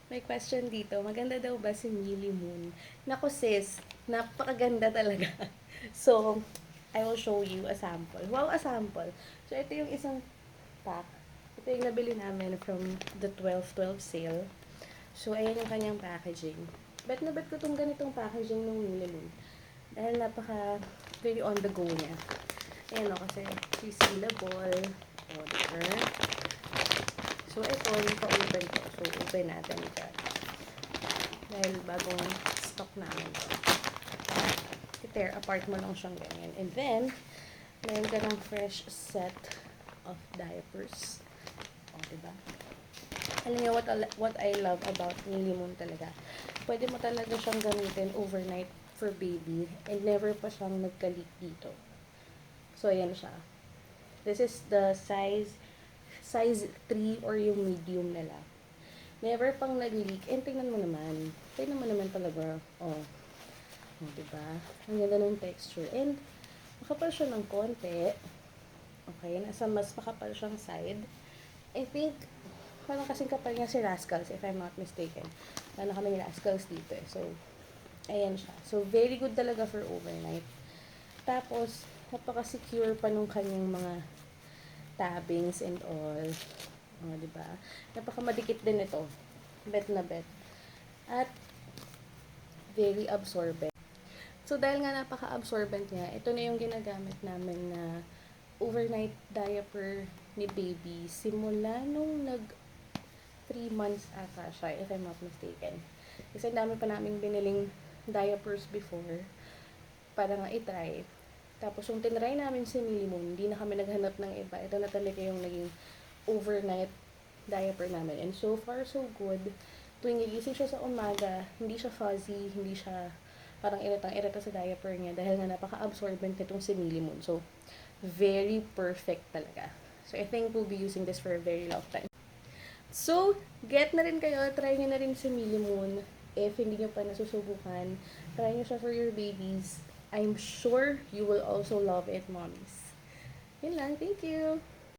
May question dito. Maganda daw ba si Millie Moon? Naku sis, napakaganda talaga. So, I will show you a sample. Wow, a sample. So, ito yung isang pack. Ito yung nabili namin from the 12/12 sale. So, ayan yung kanyang packaging. Bet na bet ko itong ganitong packaging ng Millie Moon. Dahil napaka very on the go niya. Ayan o, kasi resealable. O, diba? So, ito, yung pa-open ko. So, open natin ito. Dahil bagong stock namin to. I-tear apart mo lang siyang ganyan. And then, meron ka ng fresh set of diapers. O, diba? Alam niyo, what I love about Millie Moon talaga. Pwede mo talaga siyang gamitin overnight for baby. And never pa siyang nagka-leak dito. So, ayan siya. This is the size 3 or yung medium nila. Never pang nag-leak. And tingnan mo naman. Tingnan mo naman talaga. Oh. Oh, diba? Ang ganda ng texture. And, makapal siya ng konti. Okay? Nasa mas makapal siyang side. I think, parang kasing kapal niya si Rascals, if I'm not mistaken. Parang kami Rascals dito eh. So, ayan siya. So, very good talaga for overnight. Tapos, napaka-secure pa nung kanyang mga tabbings and all. Diba? Napaka-madikit din ito. Bet na bet. At, very absorbent. So, dahil nga napaka-absorbent niya, ito na yung ginagamit namin na overnight diaper ni baby simula nung 3 months ata siya, if I'm not mistaken. Kasi ang dami pa namin biniling diapers before para nga itry. Tapos yung tinry namin si Millie Moon, hindi na kami naghanap ng iba. Ito na talaga yung naging overnight diaper namin. And so far, so good. Tuwing gigising siya sa umaga, hindi siya fuzzy, hindi siya parang iritang-irita sa diaper niya dahil nga napaka-absorbent nitong si Millie Moon. So, very perfect talaga. So, I think we'll be using this for a very long time. So, get na rin kayo. Try nyo na rin si Millie Moon. If hindi nyo pa nasusubukan, try nyo siya for your babies. I'm sure you will also love it, mommies. Yun lang. Thank you!